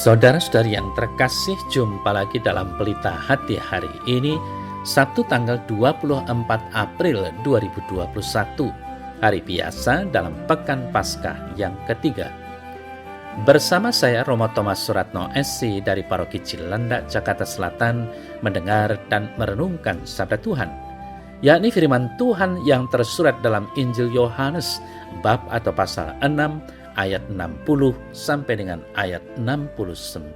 Saudara-saudari yang terkasih, jumpa lagi dalam Pelita Hati hari ini, Sabtu tanggal 24 April 2021, hari biasa dalam Pekan Paskah yang ketiga. Bersama saya Romo Thomas Suratno SC dari Paroki Cilandak, Jakarta Selatan, mendengar dan merenungkan sabda Tuhan, yakni firman Tuhan yang tersurat dalam Injil Yohanes bab atau pasal 6 ayat 60 sampai dengan ayat 69.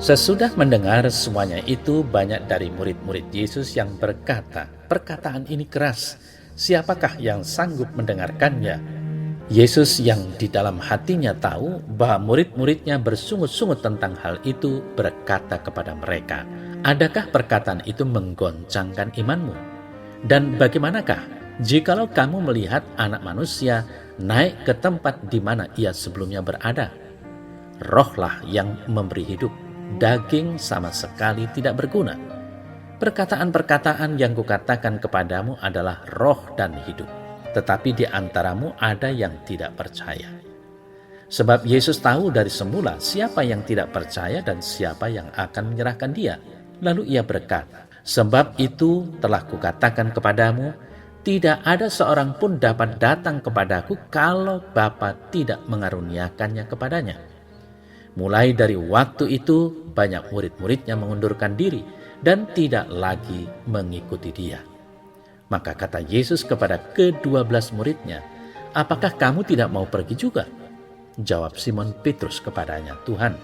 Sesudah mendengar semuanya itu, banyak dari murid-murid Yesus yang berkata, "Perkataan ini keras, siapakah yang sanggup mendengarkannya?" Yesus yang di dalam hatinya tahu bahwa murid-muridnya bersungut-sungut tentang hal itu, berkata kepada mereka, "Adakah perkataan itu menggoncangkan imanmu? Dan bagaimanakah jikalau kamu melihat Anak Manusia naik ke tempat di mana ia sebelumnya berada? Rohlah yang memberi hidup, daging sama sekali tidak berguna. Perkataan-perkataan yang kukatakan kepadamu adalah roh dan hidup, tetapi di antaramu ada yang tidak percaya." Sebab Yesus tahu dari semula siapa yang tidak percaya dan siapa yang akan menyerahkan dia. Lalu ia berkata, "Sebab itu telah kukatakan kepadamu, tidak ada seorang pun dapat datang kepadaku kalau Bapa tidak mengaruniakannya kepadanya." Mulai dari waktu itu, banyak murid-muridnya mengundurkan diri dan tidak lagi mengikuti dia. Maka kata Yesus kepada ke-12 muridnya, "Apakah kamu tidak mau pergi juga?" Jawab Simon Petrus kepadanya, "Tuhan,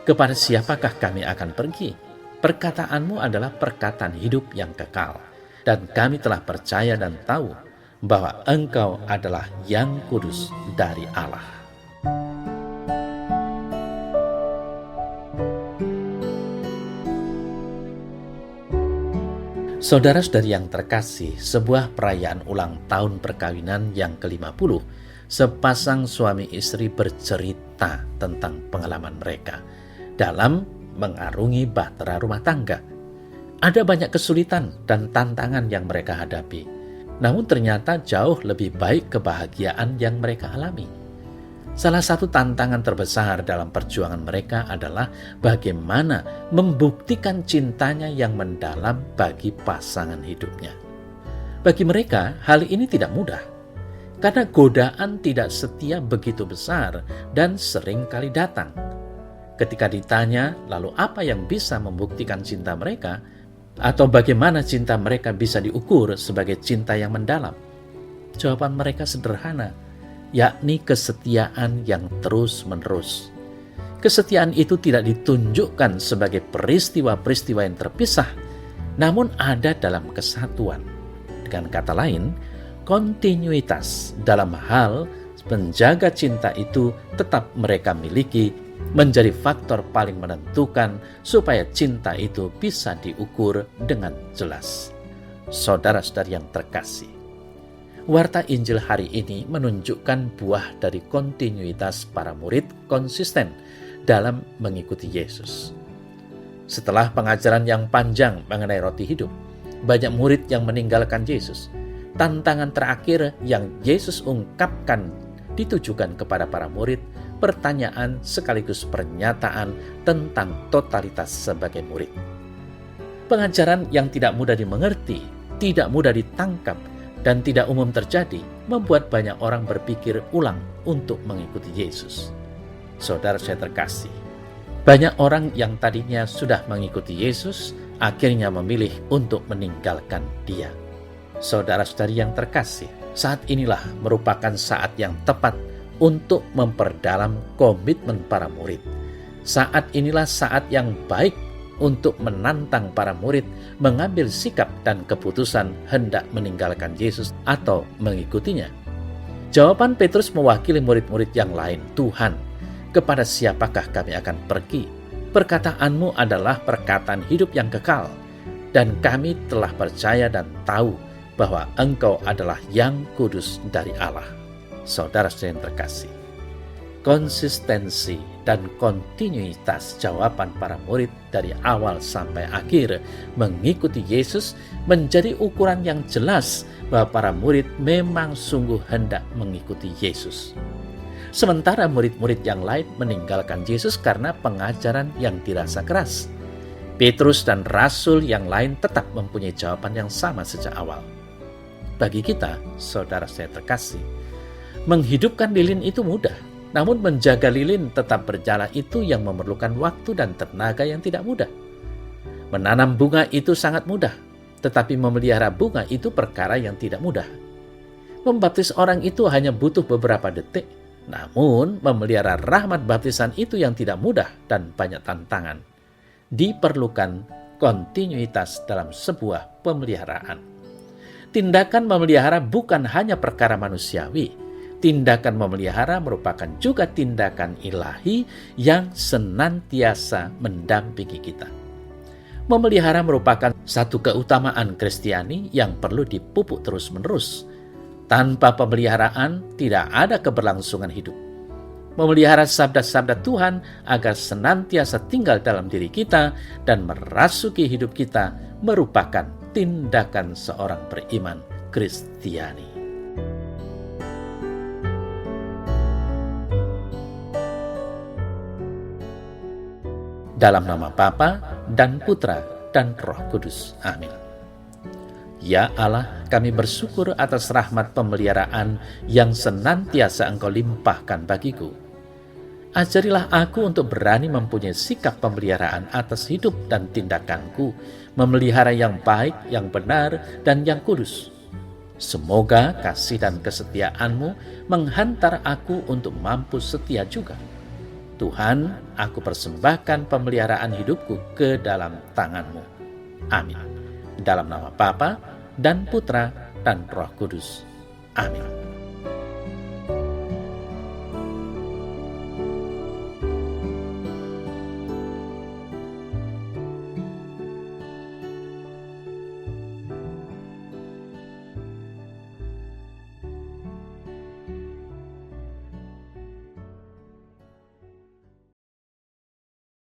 kepada siapakah kami akan pergi? Perkataanmu adalah perkataan hidup yang kekal, dan kami telah percaya dan tahu bahwa Engkau adalah yang kudus dari Allah." Saudara-saudari yang terkasih, sebuah perayaan ulang tahun perkawinan yang ke-50, sepasang suami istri bercerita tentang pengalaman mereka dalam mengarungi bahtera rumah tangga. Ada banyak kesulitan dan tantangan yang mereka hadapi, namun ternyata jauh lebih baik kebahagiaan yang mereka alami. Salah satu tantangan terbesar dalam perjuangan mereka adalah bagaimana membuktikan cintanya yang mendalam bagi pasangan hidupnya. Bagi mereka, hal ini tidak mudah, karena godaan tidak setia begitu besar dan sering kali datang. Ketika ditanya, lalu apa yang bisa membuktikan cinta mereka, atau bagaimana cinta mereka bisa diukur sebagai cinta yang mendalam? Jawaban mereka sederhana, yakni kesetiaan yang terus-menerus. Kesetiaan itu tidak ditunjukkan sebagai peristiwa-peristiwa yang terpisah, namun ada dalam kesatuan. Dengan kata lain, kontinuitas dalam hal menjaga cinta itu tetap mereka miliki menjadi faktor paling menentukan supaya cinta itu bisa diukur dengan jelas. Saudara-saudari yang terkasih, Warta Injil hari ini menunjukkan buah dari kontinuitas para murid konsisten dalam mengikuti Yesus. Setelah pengajaran yang panjang mengenai roti hidup, banyak murid yang meninggalkan Yesus. Tantangan terakhir yang Yesus ungkapkan ditujukan kepada para murid, pertanyaan sekaligus pernyataan tentang totalitas sebagai murid. Pengajaran yang tidak mudah dimengerti, tidak mudah ditangkap, dan tidak umum terjadi, membuat banyak orang berpikir ulang untuk mengikuti Yesus. Saudara saya terkasih, banyak orang yang tadinya sudah mengikuti Yesus, akhirnya memilih untuk meninggalkan Dia. Saudara-saudari yang terkasih, saat inilah merupakan saat yang tepat untuk memperdalam komitmen para murid. Saat inilah saat yang baik untuk menantang para murid mengambil sikap dan keputusan hendak meninggalkan Yesus atau mengikutinya. Jawaban Petrus mewakili murid-murid yang lain, "Tuhan, kepada siapakah kami akan pergi? Perkataanmu adalah perkataan hidup yang kekal, dan kami telah percaya dan tahu bahwa Engkau adalah yang kudus dari Allah." Saudara yang terkasih, konsistensi dan kontinuitas jawaban para murid dari awal sampai akhir mengikuti Yesus menjadi ukuran yang jelas bahwa para murid memang sungguh hendak mengikuti Yesus. Sementara murid-murid yang lain meninggalkan Yesus karena pengajaran yang dirasa keras. Petrus dan rasul yang lain tetap mempunyai jawaban yang sama sejak awal. Bagi kita, saudara saya terkasih, menghidupkan lilin itu mudah, namun menjaga lilin tetap berjalan itu yang memerlukan waktu dan tenaga yang tidak mudah. Menanam bunga itu sangat mudah, tetapi memelihara bunga itu perkara yang tidak mudah. Membaptis orang itu hanya butuh beberapa detik, namun memelihara rahmat baptisan itu yang tidak mudah dan banyak tantangan. Diperlukan kontinuitas dalam sebuah pemeliharaan. Tindakan memelihara bukan hanya perkara manusiawi. Tindakan memelihara merupakan juga tindakan ilahi yang senantiasa mendampingi kita. Memelihara merupakan satu keutamaan Kristiani yang perlu dipupuk terus-menerus. Tanpa pemeliharaan tidak ada keberlangsungan hidup. Memelihara sabda-sabda Tuhan agar senantiasa tinggal dalam diri kita dan merasuki hidup kita merupakan tindakan seorang beriman Kristiani. Dalam nama Bapa dan Putra dan Roh Kudus. Amin. Ya Allah, kami bersyukur atas rahmat pemeliharaan yang senantiasa Engkau limpahkan bagiku. Ajarilah aku untuk berani mempunyai sikap pemeliharaan atas hidup dan tindakanku, memelihara yang baik, yang benar, dan yang kudus. Semoga kasih dan kesetiaan-Mu menghantar aku untuk mampu setia juga. Tuhan, aku persembahkan pemeliharaan hidupku ke dalam tangan-Mu. Amin. Dalam nama Bapa dan Putra dan Roh Kudus. Amin.